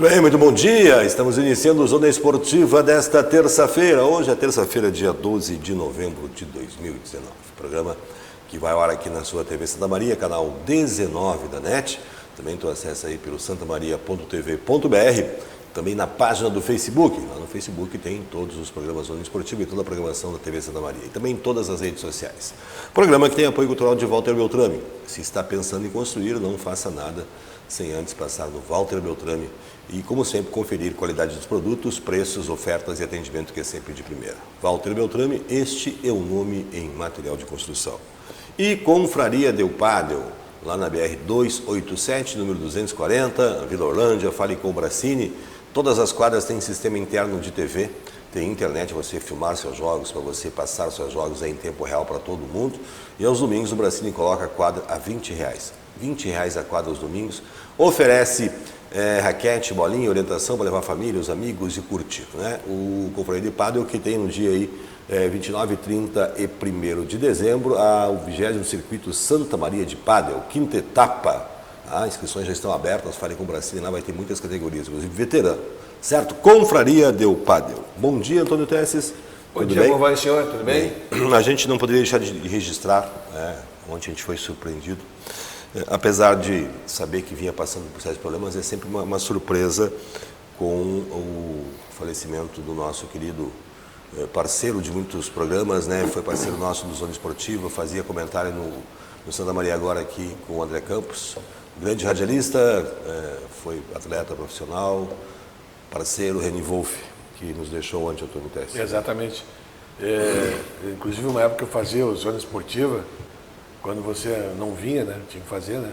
Muito bem, muito bom dia. Estamos iniciando o Zona Esportiva desta terça-feira. Hoje é terça-feira, dia 12 de novembro de 2019. Programa que vai ao ar aqui na sua TV Santa Maria, canal 19 da NET. Também tu acessa aí pelo santamaria.tv.br. Também na página do Facebook. Lá no Facebook tem todos os programas Zona Esportiva e toda a programação da TV Santa Maria. E também em todas as redes sociais. Programa que tem apoio cultural de Walter Beltrame. Se está pensando em construir, não faça nada sem antes passar no Walter Beltrame e, como sempre, conferir qualidade dos produtos, preços, ofertas e atendimento, que é sempre de primeira. Walter Beltrame, este é o nome em material de construção. E Confraria Del Padel, lá na BR 287, número 240, Vila Orlândia, fale com o Bracini. Todas as quadras têm sistema interno de TV, tem internet, você filmar seus jogos, para você passar seus jogos aí em tempo real para todo mundo. E aos domingos o Bracini coloca a quadra a R$20. R$20 a quadra aos domingos. Oferece raquete, bolinha, orientação para levar a família, os amigos e curtir, né? O Confraria de Padel, que tem no dia aí 29, 30 e 1º de dezembro, o 20º Circuito Santa Maria de Padel, quinta etapa. As inscrições já estão abertas, fale com o Bracini, lá vai ter muitas categorias, inclusive veterano, certo? Confraria Del Padel. Bom dia, Antônio Tesses. Bom dia, como vai, senhor? Tudo bem? A gente não poderia deixar de registrar, ontem a gente foi surpreendido. Apesar de saber que vinha passando por certos problemas, é sempre uma surpresa com o falecimento do nosso querido parceiro de muitos programas, né? Foi parceiro nosso do Zona Esportiva, fazia comentário no Santa Maria agora aqui com o André Campos, grande radialista, foi atleta profissional, parceiro, Reni Wolff, que nos deixou ontem, Antônio Tesses. Exatamente. Inclusive, uma época que eu fazia o Zona Esportiva, quando você não vinha, né? Tinha que fazer, né?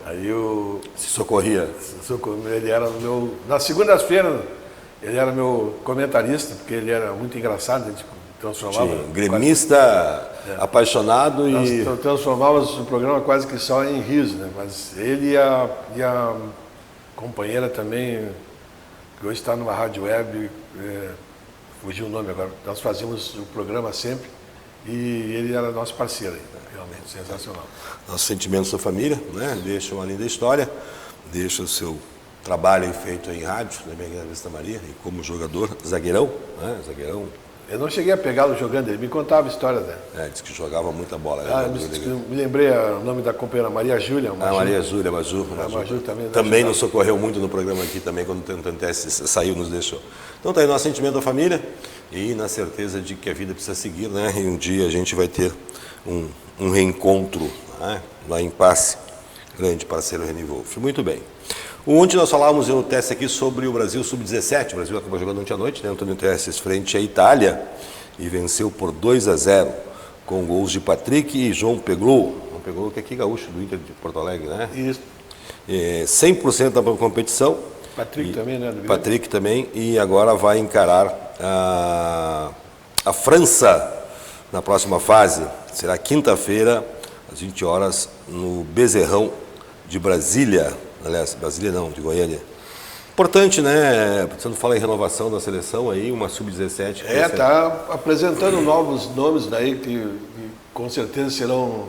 Aí eu... Se socorria. Ele era o meu... Nas segundas-feiras, ele era meu comentarista, porque ele era muito engraçado, a gente transformava... Sim, gremista, apaixonado e... Nós transformávamos o programa quase que só em riso, né? Mas ele e a companheira também, que hoje está numa rádio web, fugiu o nome agora, nós fazíamos o programa sempre, e ele era nosso parceiro aí. Realmente sensacional. Nossos sentimentos da família, né? Deixa uma linda história, deixa o seu trabalho feito em rádio, na minha Santa Maria, e como jogador, zagueirão, né? Zagueirão. Eu não cheguei a pegá-lo jogando, ele me contava histórias, né? Disse que jogava muita bola. Me lembrei o nome da companheira, Maria Júlia. Maria Júlia, Maju também nos socorreu muito no programa aqui também, quando o Tantesse saiu, nos deixou. Então tá aí nosso sentimento da família e na certeza de que a vida precisa seguir, né? E um dia a gente vai ter um reencontro, né? Lá em Passe, grande parceiro Reni Wolff. Muito bem. Ontem nós falávamos, eu Tesses aqui, sobre o Brasil Sub-17. O Brasil acabou jogando ontem à noite, né? Antônio Tesses frente à Itália e venceu por 2-0 com gols de Patrick e João Peglou. João Peglou, que é aqui gaúcho do Inter de Porto Alegre, né? Isso. 100% da competição. Patrick também, né? Patrick também, e agora vai encarar a França na próxima fase. Será quinta-feira, às 20 horas, no Bezerrão de Brasília. Aliás, Brasília não, de Goiânia. Importante, né? Você não fala em renovação da seleção aí, uma Sub-17. Está apresentando novos nomes daí que com certeza serão,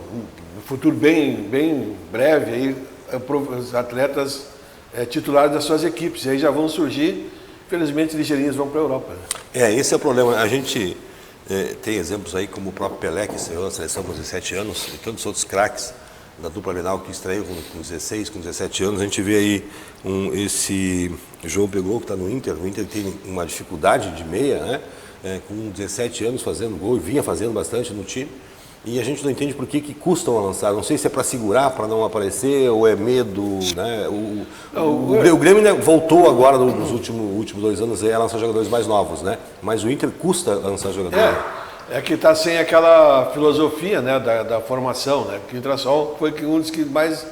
no futuro bem breve, aí, os atletas titulares das suas equipes. E aí já vão surgir, infelizmente, ligeirinhos vão para a Europa. Né? Esse é o problema. A gente tem exemplos aí como o próprio Pelé, que estreou na seleção com 17 anos, e tantos outros craques da dupla Grenal que estreou com 16, com 17 anos. A gente vê aí esse João Peglou, que está no Inter. O Inter tem uma dificuldade de meia, né? Com 17 anos fazendo gol, e vinha fazendo bastante no time. E a gente não entende por que custam a lançar. Não sei se é para segurar, para não aparecer, ou é medo, né? O Grêmio, né, voltou agora nos últimos 2 anos a lançar jogadores mais novos, né? Mas o Inter custa lançar jogadores. É que está sem aquela filosofia, né, da formação, né? Que o Intrasol foi um dos que mais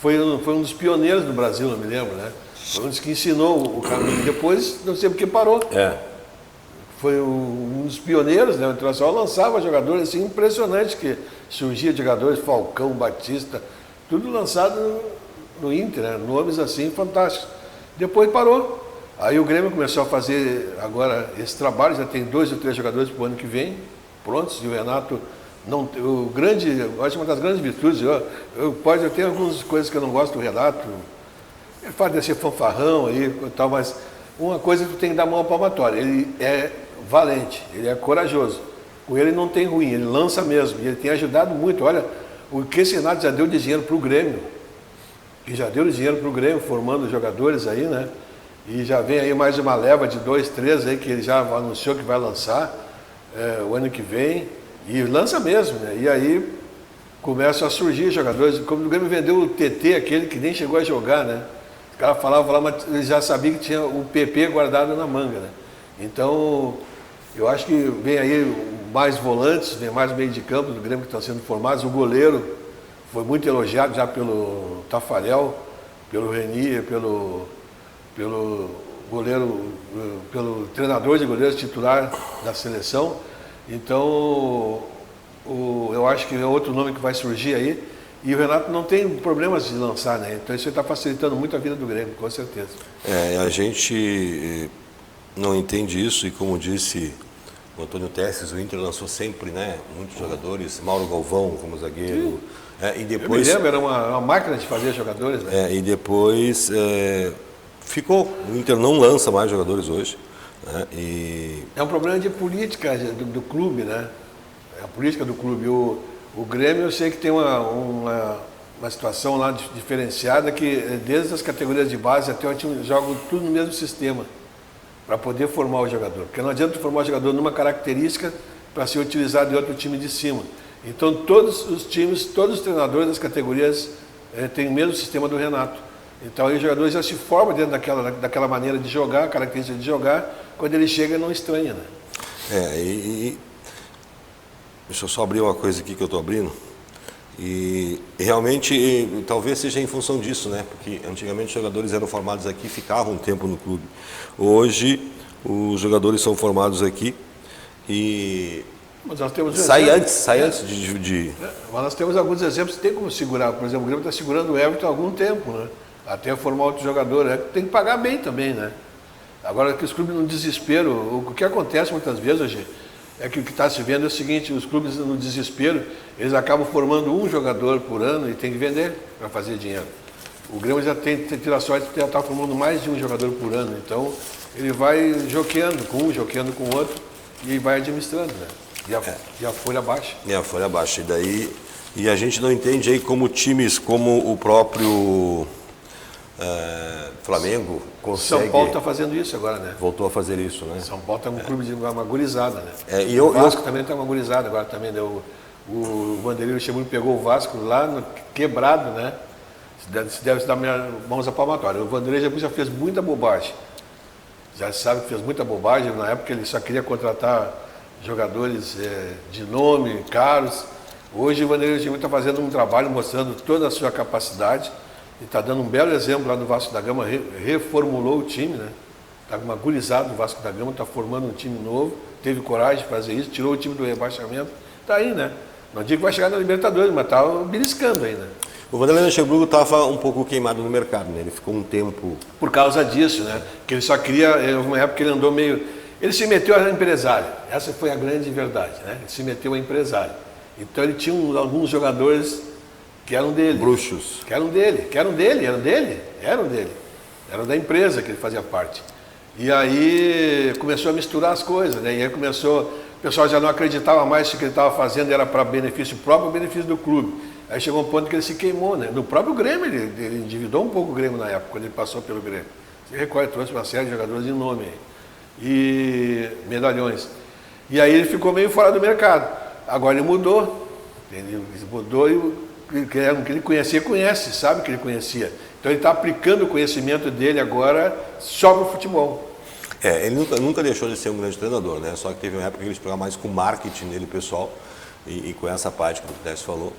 foi um dos pioneiros do Brasil, não me lembro, né? Foi um dos que ensinou o caminho. Depois não sei porque parou. Foi um dos pioneiros, né? O Internacional lançava jogadores assim impressionantes, que surgia de jogadores, Falcão, Batista, tudo lançado no Inter, né? Nomes assim fantásticos. Depois parou. Aí o Grêmio começou a fazer agora esse trabalho, já tem 2 ou 3 jogadores para o ano que vem, prontos, e o Renato não, eu acho uma das grandes virtudes, pode ter algumas coisas que eu não gosto do Renato, Ele fala de ser fanfarrão aí e tal, mas uma coisa que tu tem que dar mão à palmatória. Ele é valente, ele é corajoso. Com ele não tem ruim, ele lança mesmo. E ele tem ajudado muito. Olha, o que esse Renato já deu de dinheiro para o Grêmio. E já deu de dinheiro para o Grêmio, formando jogadores aí, né? E já vem aí mais uma leva de 2, 3 aí que ele já anunciou que vai lançar o ano que vem. E lança mesmo, né? E aí começam a surgir jogadores. Como o Grêmio vendeu o TT, aquele que nem chegou a jogar, né? Os caras falavam, mas ele já sabia que tinha o PP guardado na manga, né? Então, eu acho que vem aí mais volantes, vem mais meio de campo do Grêmio que estão sendo formados. O goleiro foi muito elogiado já pelo Tafarel, pelo Reni, pelo goleiro, pelo treinador de goleiros titular da seleção. Então, eu acho que é outro nome que vai surgir aí. E o Renato não tem problemas de lançar, né? Então isso está facilitando muito a vida do Grêmio, com certeza. A gente não entende isso e, como disse o Antônio Tesses, o Inter lançou sempre, né, muitos jogadores, Mauro Galvão como zagueiro. E depois, eu me lembro, era uma máquina de fazer jogadores, né? E depois ficou. O Inter não lança mais jogadores hoje. Né? É um problema de política do clube, né? É a política do clube. O Grêmio, eu sei que tem uma situação lá diferenciada, que desde as categorias de base até o time jogam tudo no mesmo sistema, para poder formar o jogador. Porque não adianta formar o jogador numa característica para ser utilizado em outro time de cima. Então todos os times, todos os treinadores das categorias têm o mesmo sistema do Renato. Então aí o jogador já se forma dentro daquela maneira de jogar, característica de jogar, quando ele chega não estranha, né? Deixa eu só abrir uma coisa aqui que eu estou abrindo. E realmente, talvez seja em função disso, né? Porque antigamente os jogadores eram formados aqui e ficavam um tempo no clube. Hoje, os jogadores são formados aqui e mas nós temos sai antes de... Mas nós temos alguns exemplos que tem como segurar. Por exemplo, o Grêmio está segurando o Everton há algum tempo, né? Até formar outro jogador, né? Tem que pagar bem também, né? Agora, que os clubes no desespero, o que acontece muitas vezes hoje é que o que está se vendo é o seguinte: os clubes no desespero, eles acabam formando um jogador por ano e tem que vender para fazer dinheiro. O Grêmio já tem a sorte de estar formando mais de um jogador por ano, então ele vai joqueando com um, joqueando com o outro e vai administrando, né? E a folha baixa. E a folha baixa. E a gente não entende aí como times como o próprio Flamengo consegue... São Paulo está fazendo isso agora, né? Voltou a fazer isso, né? São Paulo está um clube de uma gurizada, né? O Vasco também está uma gurizada agora também. O Vanderlei Luxemburgo pegou o Vasco lá no quebrado, né? Se deve dar mãos à palmatória. O Vanderlei já fez muita bobagem. Já sabe que fez muita bobagem. Na época ele só queria contratar jogadores de nome, caros. Hoje o Vanderlei Luxemburgo está fazendo um trabalho mostrando toda a sua capacidade. E está dando um belo exemplo lá no Vasco da Gama, reformulou o time, né? Está uma gurizada do Vasco da Gama, está formando um time novo, teve coragem de fazer isso, tirou o time do rebaixamento. Está aí, né? Não digo que vai chegar na Libertadores, mas está beliscando aí, né? O Vanderlei Luxemburgo estava um pouco queimado no mercado, né? Ele ficou um tempo... Por causa disso, né? Que ele só queria... Houve uma época que ele andou meio... Ele se meteu a empresário. Essa foi a grande verdade, né? Ele se meteu a empresário. Então ele tinha alguns jogadores que eram dele. Bruxos. Eram da empresa que ele fazia parte. E aí começou a misturar as coisas, né? E aí o pessoal já não acreditava mais se o que ele estava fazendo era para benefício próprio ou benefício do clube. Aí chegou um ponto que ele se queimou, né? No próprio Grêmio, ele endividou um pouco o Grêmio na época, quando ele passou pelo Grêmio. Você recorda, trouxe uma série de jogadores de nome aí. E medalhões. E aí ele ficou meio fora do mercado. Agora ele mudou. Ele mudou e o que ele conhecia, conhece, sabe que ele conhecia. Então ele está aplicando o conhecimento dele agora só para o futebol. Ele nunca deixou de ser um grande treinador, né? Só que teve uma época que ele explorava mais com marketing dele pessoal e com essa parte que o Tess falou.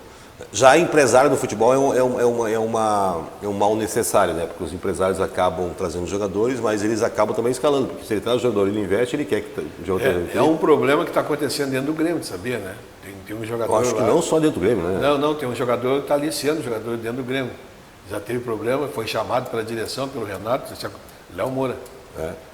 Já empresário do futebol é um mal necessário, né? Porque os empresários acabam trazendo jogadores, mas eles acabam também escalando. Porque se ele traz o jogador, ele investe, ele quer que o jogador... É um problema que está acontecendo dentro do Grêmio, sabia, né? Tem um jogador. Eu acho que não só dentro do Grêmio, né? Não, tem um jogador que está aliciando o jogador dentro do Grêmio. Já teve problema, foi chamado pela direção, pelo Renato, Léo Moura.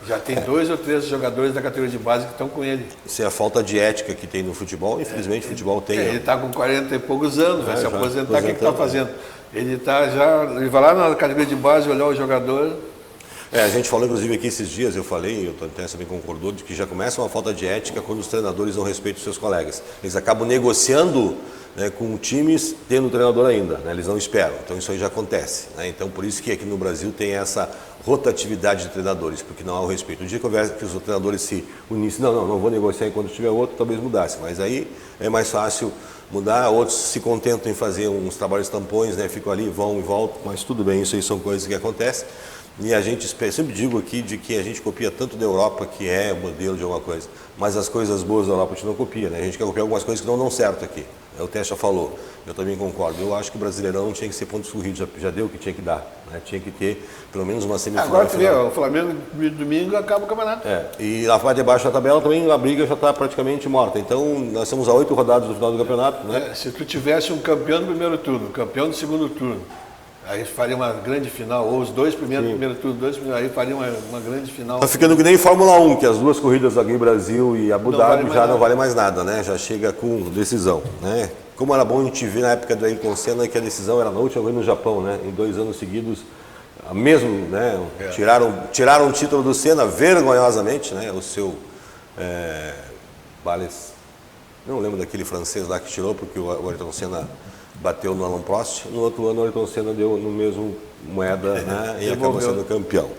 Já tem 2 ou 3 jogadores da categoria de base que estão com ele. Isso é a falta de ética que tem no futebol, infelizmente o futebol tem. Ele está com 40 e poucos anos, vai se aposentar, o que está fazendo? Ele vai lá na categoria de base olhar o jogador. A gente falou inclusive aqui esses dias, eu falei, o Tantés também concordou, de que já começa uma falta de ética quando os treinadores não respeitam os seus colegas. Eles acabam negociando, né, com times tendo treinador ainda, né, eles não esperam, então isso aí já acontece, né, então por isso que aqui no Brasil tem essa rotatividade de treinadores, porque não há o respeito. Um dia que os treinadores se unissem, não vou negociar enquanto tiver outro, talvez mudasse, mas aí é mais fácil mudar, outros se contentam em fazer uns trabalhos tampões, né, ficam ali, vão e voltam, mas tudo bem, isso aí são coisas que acontecem. E a gente, sempre digo aqui de que a gente copia tanto da Europa, que é o modelo de alguma coisa, mas as coisas boas da Europa a gente não copia, né? A gente quer copiar algumas coisas que não dão certo aqui. O Testa falou, eu também concordo. Eu acho que o Brasileirão tinha que ser pontos corridos, já deu o que tinha que dar, né? Tinha que ter pelo menos uma semifinal. Agora tu vê, o Flamengo domingo acaba o campeonato. E lá parte de baixo da tabela também a briga já está praticamente morta. Então nós estamos a 8 rodadas do final do campeonato, né? Se tu tivesse um campeão do primeiro turno, campeão do segundo turno, aí faria uma grande final, ou os dois primeiros primeiro turno, aí faria uma grande final. Está ficando que nem Fórmula 1, que as duas corridas aqui em Brasil e Abu Dhabi já não valem mais nada, né? Já chega com decisão, né? Como era bom a gente ver na época do Ayrton Senna que a decisão era na última vez no Japão, né? Em 2 anos seguidos, mesmo, né? Tiraram o título do Senna vergonhosamente, né? O seu Bales, não lembro daquele francês lá que tirou, porque o Ayrton Senna bateu no Alain Prost, no outro ano o Ayrton Senna deu no mesmo moeda, né, e acabou sendo campeão.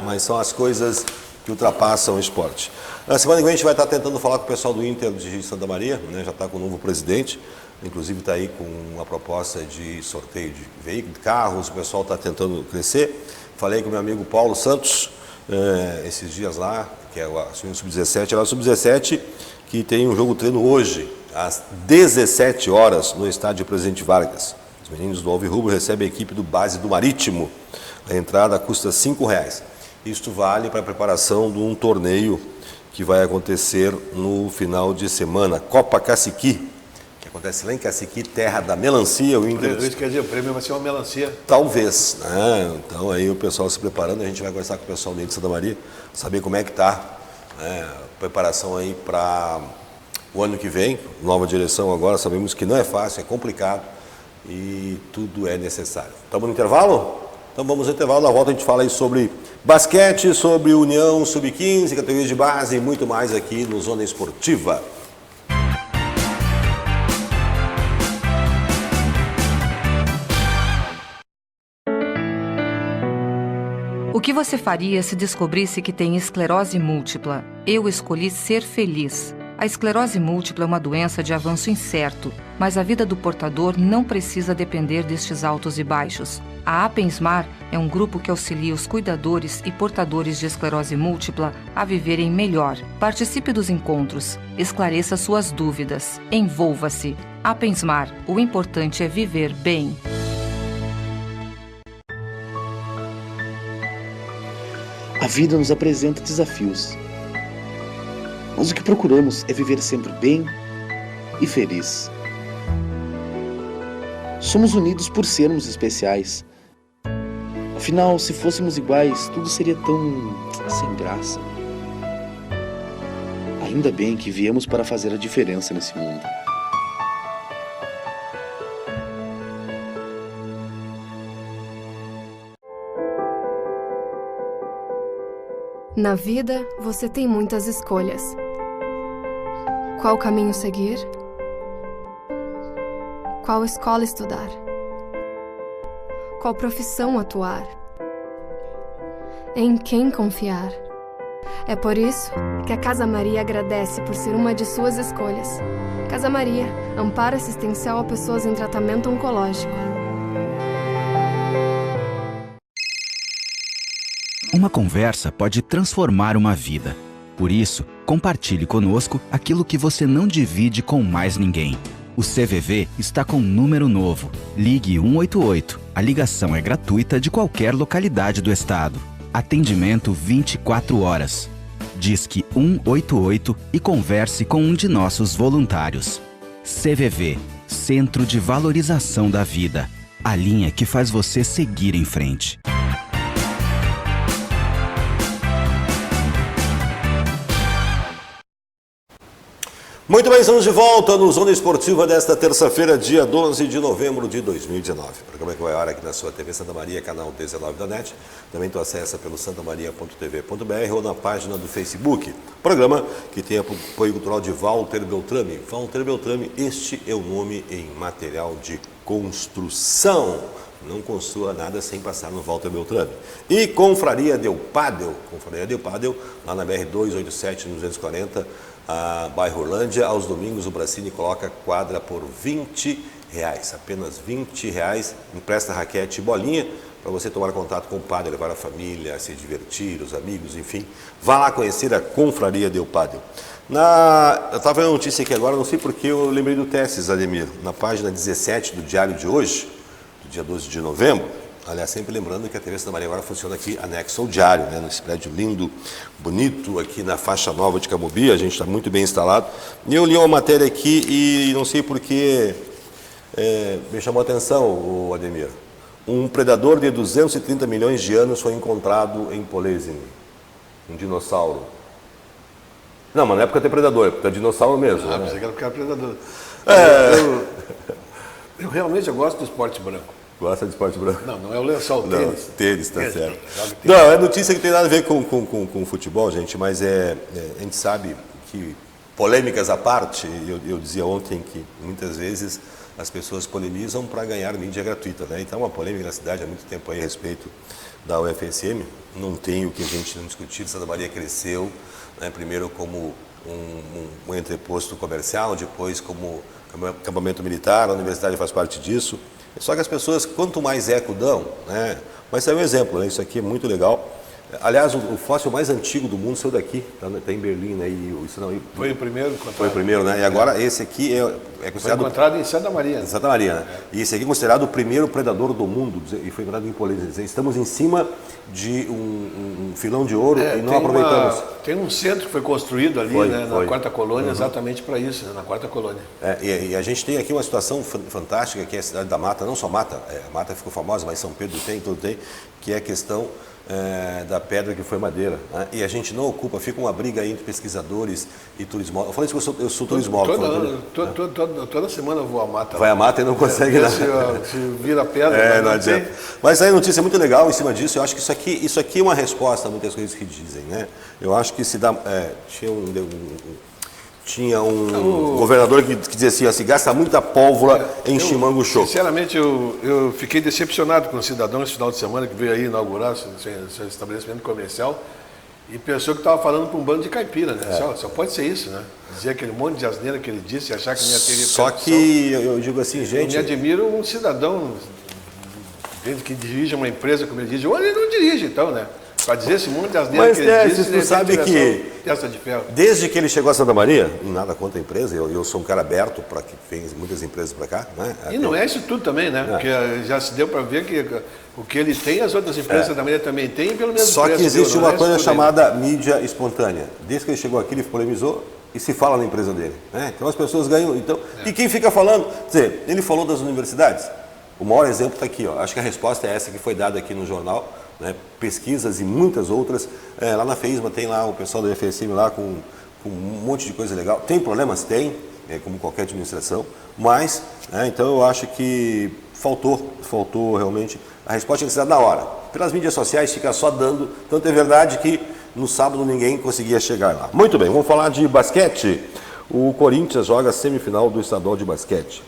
Mas são as coisas que ultrapassam o esporte. Na semana que vem a gente vai estar tentando falar com o pessoal do Inter de Santa Maria, né, já está com o novo presidente, inclusive está aí com uma proposta de sorteio de veículos, de carros, o pessoal está tentando crescer. Falei com o meu amigo Paulo Santos, esses dias lá, que é o Sub-17, lá o Sub-17, que tem um jogo treino hoje, às 17 horas, no estádio Presidente Vargas. Os meninos do Alvirrubro recebem a equipe do Base do Marítimo. A entrada custa R$5. Isto vale para a preparação de um torneio que vai acontecer no final de semana. Copa Caciqui, que acontece lá em Caciqui, terra da melancia. O Inter... Isso quer dizer, o prêmio vai ser uma melancia. Talvez, né? Então aí o pessoal se preparando, a gente vai conversar com o pessoal dentro de Santa Maria, saber como é que está, né, a preparação aí para o ano que vem, nova direção agora, sabemos que não é fácil, é complicado e tudo é necessário. Estamos no intervalo? Então vamos ao intervalo, na volta a gente fala aí sobre basquete, sobre União Sub-15, categorias de base e muito mais aqui no Zona Esportiva. O que você faria se descobrisse que tem esclerose múltipla? Eu escolhi ser feliz. A esclerose múltipla é uma doença de avanço incerto, mas a vida do portador não precisa depender destes altos e baixos. A Apensmar é um grupo que auxilia os cuidadores e portadores de esclerose múltipla a viverem melhor. Participe dos encontros, esclareça suas dúvidas, envolva-se. Apensmar, o importante é viver bem. A vida nos apresenta desafios. Mas o que procuramos é viver sempre bem e feliz. Somos unidos por sermos especiais. Afinal, se fôssemos iguais, tudo seria tão sem graça. Ainda bem que viemos para fazer a diferença nesse mundo. Na vida, você tem muitas escolhas. Qual caminho seguir? Qual escola estudar? Qual profissão atuar? Em quem confiar? É por isso que a Casa Maria agradece por ser uma de suas escolhas. Casa Maria, amparo assistencial a pessoas em tratamento oncológico. Uma conversa pode transformar uma vida. Por isso, compartilhe conosco aquilo que você não divide com mais ninguém. O CVV está com um número novo. Ligue 188. A ligação é gratuita de qualquer localidade do estado. Atendimento 24 horas. Disque 188 e converse com um de nossos voluntários. CVV, Centro de Valorização da Vida. A linha que faz você seguir em frente. Muito bem, estamos de volta no Zona Esportiva desta terça-feira, dia 12 de novembro de 2019. O programa que vai ao ar aqui na sua TV Santa Maria, canal 19 da NET. Também tu acessa pelo santamaria.tv.br ou na página do Facebook. Programa que tem apoio cultural de Walter Beltrame. Walter Beltrame, este é o nome em material de construção. Não construa nada sem passar no Walter Beltrame. E Confraria Del Pádel, lá na BR-287, no 240, a bairro Orlândia. Aos domingos o Bracini coloca quadra por R$20, apenas R$20, empresta raquete e bolinha para você tomar contato com o padre, levar a família, se divertir, os amigos, enfim. Vá lá conhecer a Confraria Del Pádel. Eu estava vendo a notícia aqui agora, não sei porque eu lembrei do Tesses, Ademir, na página 17 do Diário de hoje, do dia 12 de novembro. Aliás, sempre lembrando que a TV Santa Maria agora funciona aqui anexo ao diário, né? Nesse prédio lindo, bonito, aqui na faixa nova de Camobi, a gente está muito bem instalado. E eu li uma matéria aqui e não sei porquê, me chamou a atenção, o Ademir. Um predador de 230 milhões de anos foi encontrado em Polesine, um dinossauro. Não, mas não é porque tem predador, é porque é dinossauro mesmo. Ah, né? pensei que era porque era predador. Eu realmente gosto do esporte branco. Gosta de esporte branco? Não é o lençol, o tênis. Não, tênis, tá certo. Tênis. Não, é notícia que tem nada a ver com futebol, gente, mas a gente sabe que, polêmicas à parte, eu dizia ontem que muitas vezes as pessoas polemizam para ganhar mídia gratuita, né? Então, uma polêmica na cidade há muito tempo aí a respeito da UFSM, não tem o que a gente não discutir. Santa Maria cresceu, né? Primeiro como um entreposto comercial, depois como acampamento militar, a universidade faz parte disso. Só que as pessoas, quanto mais eco dão, né? Mas é um exemplo, né? Isso aqui é muito legal. Aliás, o fóssil mais antigo do mundo saiu daqui, está em Berlim, né? Foi o primeiro encontrado. Foi o primeiro, né? E agora esse aqui é considerado... Foi encontrado em Santa Maria. Em Santa Maria, né? E esse aqui é considerado o primeiro predador do mundo, e foi encontrado em Polesine. Estamos em cima de um filão de ouro e não aproveitamos. Tem um centro que foi construído ali, na Quarta Colônia, exatamente para isso, né? Na Quarta Colônia. E a gente tem aqui uma situação fantástica, que é a cidade da Mata, não só Mata, a Mata ficou famosa, mas São Pedro tem, tudo tem, que é a questão da pedra que foi madeira, né? E a gente não ocupa, fica uma briga aí entre pesquisadores e turismólogos. Eu falei isso que eu sou turismólogo. Toda semana eu vou à Mata. Vai à Mata e não consegue nada. Se vira pedra. Não adianta. Mas aí a notícia é muito legal em cima disso. Eu acho que isso aqui é uma resposta a muitas coisas que dizem, né? Eu acho que se dá... Tinha um governador que dizia assim, se gasta muita pólvora em Chimanguchô. Sinceramente, eu fiquei decepcionado com um cidadão esse final de semana que veio aí inaugurar seu estabelecimento comercial e pensou que estava falando para um bando de caipira, né? Só pode ser isso, né? Dizer aquele monte de asneira que ele disse e achar que não ia ter repercussão. Só que eu digo assim, gente... Eu me admiro um cidadão que dirige uma empresa como ele dirige. Ou ele não dirige, então, né? Para dizer esse monte de asneira que ele disse, tu sabe que testa de ferro. Desde que ele chegou a Santa Maria, nada contra a empresa, eu sou um cara aberto para que venham muitas empresas para cá, né? E não é isso tudo também, né? Porque já se deu para ver que o que ele tem, as outras empresas da Santa Maria também têm, pelo menos só que existe uma coisa chamada mídia espontânea. Desde que ele chegou aqui, ele polemizou e se fala na empresa dele, né? Então as pessoas ganham. Então, e quem fica falando? Quer dizer, ele falou das universidades. O maior exemplo está aqui, ó. Acho que a resposta é essa que foi dada aqui no jornal. Né, pesquisas e muitas outras. Lá na FEISMA tem lá o pessoal da FSM lá com um monte de coisa legal. Tem problemas? Tem, como qualquer administração, mas, então eu acho que faltou realmente a resposta tinha que ser dada na hora. Pelas mídias sociais fica só dando, tanto é verdade que no sábado ninguém conseguia chegar lá. Muito bem, vamos falar de basquete. O Corinthians joga a semifinal do estadual de basquete.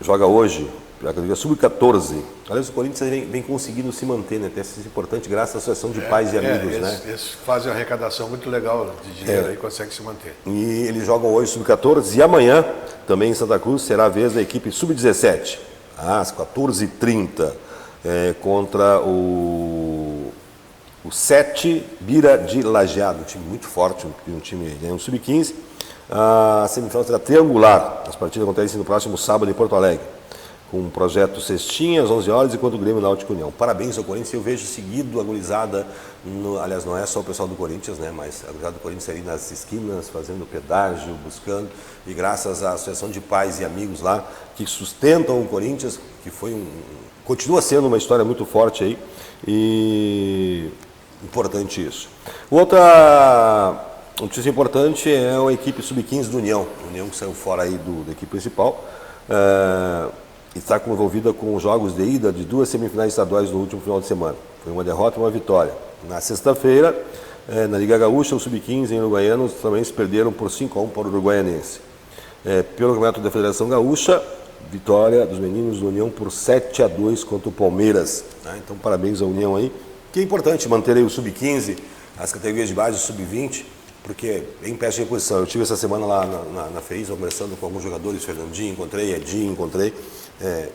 Joga hoje a categoria sub-14. Aliás, o Corinthians vem conseguindo se manter, né? Até isso é importante, graças à Associação de Pais e Amigos, né? Eles fazem uma arrecadação muito legal de dinheiro e conseguem se manter. E eles jogam hoje sub-14 e amanhã, também em Santa Cruz, será a vez da equipe sub-17, às 14h30, contra o 7 Bira de Lajeado, um time muito forte, um time sub-15. A semifinal será triangular. As partidas acontecem no próximo sábado em Porto Alegre, com um projeto cestinha às 11 horas, enquanto o Grêmio Náutico União. Parabéns ao Corinthians, eu vejo seguido a gurizada, aliás, não é só o pessoal do Corinthians, né, mas a gurizada do Corinthians ali nas esquinas, fazendo pedágio, buscando, e graças à Associação de Pais e Amigos lá, que sustentam o Corinthians, que continua sendo uma história muito forte aí, e importante isso. Outra notícia importante é a equipe sub-15 do União. A União que saiu fora aí da equipe principal. Está envolvida com os jogos de ida de 2 semifinais estaduais no último final de semana. Foi uma derrota e uma vitória. Na sexta-feira, na Liga Gaúcha, o sub-15 em Uruguaianos também se perderam por 5-1 para o Uruguaianense. Pelo campeonato da Federação Gaúcha, vitória dos meninos do União por 7-2 contra o Palmeiras. Então, parabéns à União aí. Que é importante manter aí o sub-15, as categorias de base, o sub-20, porque é em péssima reposição. Eu tive essa semana lá na FEIS, conversando com alguns jogadores, Fernandinho, encontrei, Edinho, encontrei.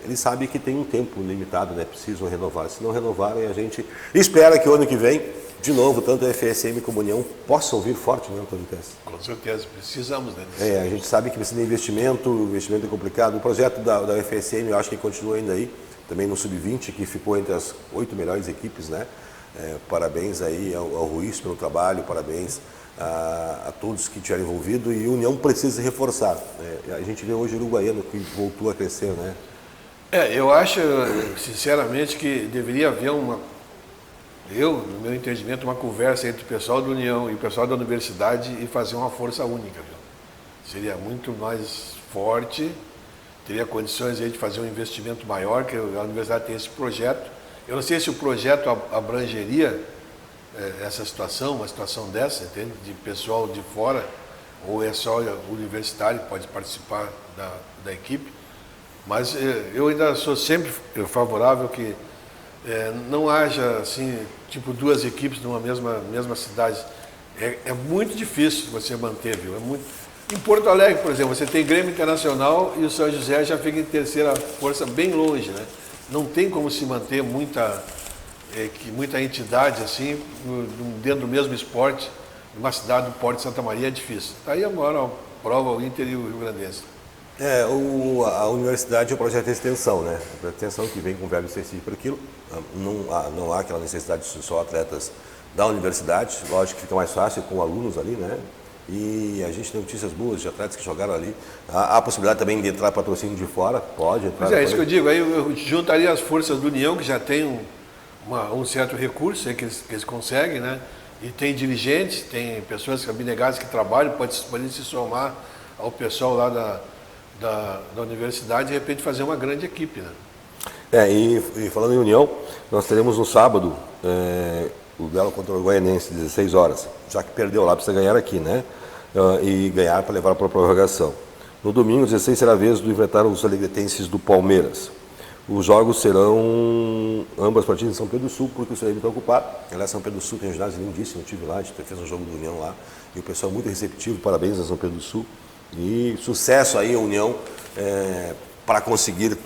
Eles sabem que tem um tempo limitado, né? Precisam renovar. Se não renovarem, a gente espera que o ano que vem, de novo, tanto a FSM como a União possam vir forte, né, Antônio Tess? Com certeza, precisamos, né? A gente sabe que precisa de investimento, o investimento é complicado. O projeto da FSM, eu acho que continua ainda aí, também no Sub-20, que ficou entre as 8 melhores equipes, né? Parabéns aí ao Ruiz pelo trabalho, parabéns a todos que tiveram envolvido, e a União precisa se reforçar. A gente vê hoje o Uruguaiano que voltou a crescer, né? Eu acho, sinceramente, que deveria haver no meu entendimento, uma conversa entre o pessoal da União e o pessoal da universidade e fazer uma força única, viu? Seria muito mais forte, teria condições aí de fazer um investimento maior, que a universidade tem esse projeto. Eu não sei se o projeto abrangeria essa situação, uma situação dessa, entende? De pessoal de fora, ou é só o universitário que pode participar da equipe. Mas eu ainda sou sempre favorável que não haja, assim, tipo 2 equipes numa mesma cidade. É muito difícil você manter, viu? Em Porto Alegre, por exemplo, você tem Grêmio Internacional e o São José já fica em terceira força, bem longe, né? Não tem como se manter muita entidade assim dentro do mesmo esporte. Numa cidade do Porto de Santa Maria é difícil. Aí agora prova o Inter e o Rio Grandense. A universidade é um projeto de extensão, né? A extensão que vem com verbo específico para aquilo. Não há aquela necessidade de só atletas da universidade. Lógico que fica mais fácil com alunos ali, né? E a gente tem notícias boas de atletas que jogaram ali. Há a possibilidade também de entrar patrocínio de fora, pode entrar. Mas isso que eu digo, aí eu juntaria as forças do União, que já tem um certo recurso que eles conseguem, né? E tem dirigentes, tem pessoas abnegadas que trabalham, podem se somar ao pessoal lá da universidade e de repente fazer uma grande equipe, né? E falando em União, nós teremos no sábado o duelo contra o Uruguaianense, 16 horas. Já que perdeu lá, precisa ganhar aqui, né? E ganhar para levar para a prorrogação. No domingo, 16, será a vez de enfrentar os alegretenses do Palmeiras. Os jogos serão ambas partidas em São Pedro do Sul, porque o Soleil está ocupado. Aliás, São Pedro do Sul tem um ginásio lindíssimo, eu estive lá, a gente fez um jogo do União lá. E o pessoal é muito receptivo, parabéns a São Pedro do Sul. E sucesso aí a União para conseguir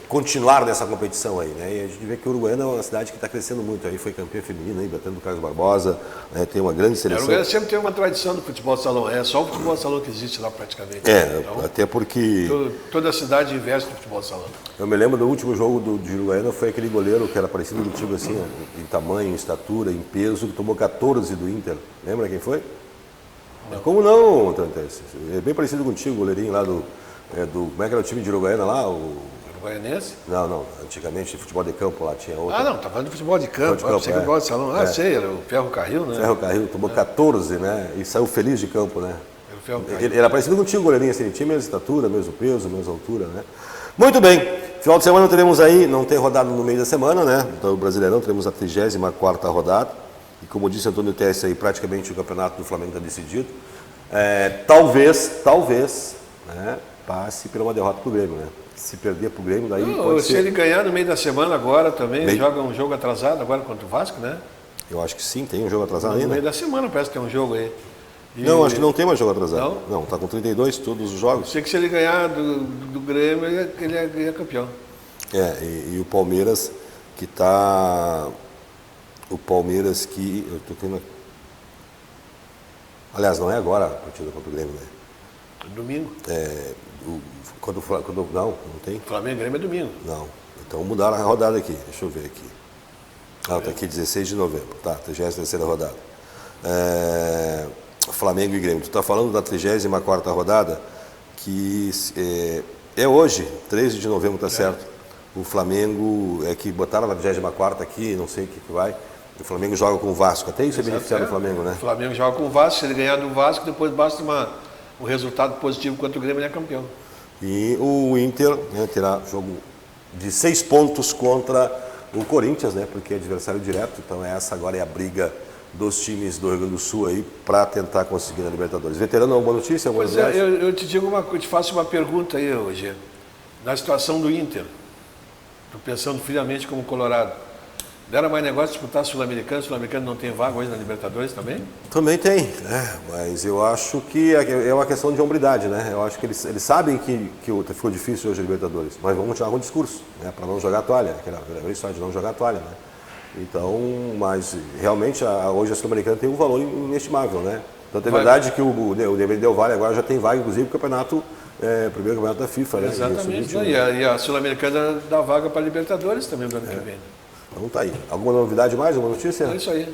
continuar nessa competição aí, né? E a gente vê que o Uruguaiana é uma cidade que está crescendo muito. Aí foi campeã feminina, aí batendo o Carlos Barbosa, né? Tem uma grande seleção. O Uruguaiana sempre tem uma tradição do futebol de salão, é só o futebol de salão que existe lá praticamente. Então, até porque toda a cidade investe no futebol de salão. Eu me lembro do último jogo de Uruguaiana, foi aquele goleiro que era parecido contigo assim, em tamanho, em estatura, em peso, que tomou 14 do Inter. Lembra quem foi? Não. Como não, Tantes? É bem parecido contigo, o goleirinho lá do como é que era o time de Uruguaiana lá? Uruguaianense? Não, antigamente futebol de campo lá tinha outro. Não, tá falando de futebol de campo, futebol de salão. Sei, era o Ferro Carril, né? Ferro Carril, tomou 14, né? E saiu feliz de campo, né? Era o Ferro Carril. Ele era parecido contigo, o goleirinho assim, ele tinha a mesma estatura, mesmo peso, mesma altura, né? Muito bem, final de semana teremos aí, não tem rodada no meio da semana, né? Então o Brasileirão, teremos a 34ª rodada. E como disse Antônio Tess aí, praticamente o campeonato do Flamengo está decidido. Talvez, né, passe por uma derrota para o Grêmio, né? Se perder para o Grêmio, daí pode ser. Se ele ganhar no meio da semana agora também, joga um jogo atrasado agora contra o Vasco, né? Eu acho que sim, tem um jogo atrasado ainda. No meio da semana parece que tem um jogo aí. Não, acho que não tem mais jogo atrasado. Não, tá com 32 todos os jogos. Eu sei que se ele ganhar do Grêmio, ele é campeão. E o Palmeiras que está... O Palmeiras que... Eu tô tendo... Aliás, não é agora a partida contra o Grêmio, né? Domingo. Não tem. Flamengo e Grêmio é domingo. Não. Então mudaram a rodada aqui. Deixa eu ver aqui. Tá aqui 16 de novembro. Tá, 33ª rodada. Flamengo e Grêmio. Tu tá falando da 34ª rodada, que é hoje, 13 de novembro, tá certo. O Flamengo que botaram na 24ª aqui, não sei o que vai. O Flamengo joga com o Vasco, até isso é beneficiado do Flamengo, né? O Flamengo joga com o Vasco, se ele ganhar do Vasco, depois basta um resultado positivo contra o Grêmio, ele é campeão. E o Inter, né, terá jogo de 6 pontos contra o Corinthians, né? Porque é adversário direto, então essa agora é a briga dos times do Rio Grande do Sul aí para tentar conseguir na Libertadores. Veterano, uma boa notícia? Pois é, eu te digo eu te faço uma pergunta aí hoje. Na situação do Inter, estou pensando friamente como colorado, era mais negócio disputar Sul-Americano? Sul-Americano não tem vaga hoje na Libertadores também? Também tem, né? Mas eu acho que é uma questão de hombridade, né? Eu acho que eles sabem que ficou difícil hoje a Libertadores, mas vamos continuar com o discurso, né? Para não jogar a toalha, aquela história de não jogar a toalha, né? Então, mas realmente hoje a Sul-Americana tem um valor inestimável, né? Tanto é verdade que o Independente Del Valle agora já tem vaga, inclusive, para o campeonato, primeiro campeonato da FIFA, né? Exatamente, e a Sul-Americana dá vaga para a Libertadores também do ano que vem. Então tá aí. Alguma novidade mais? Alguma notícia? É isso aí.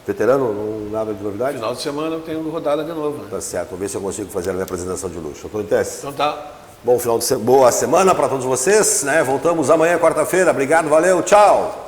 Veterano, nada de novidade? Final de semana eu tenho rodada de novo, né? Tá certo, vamos ver se eu consigo fazer a minha apresentação de luxo. Antônio Tess. Então tá. Boa semana para todos vocês, né? Voltamos amanhã, quarta-feira. Obrigado, valeu, tchau!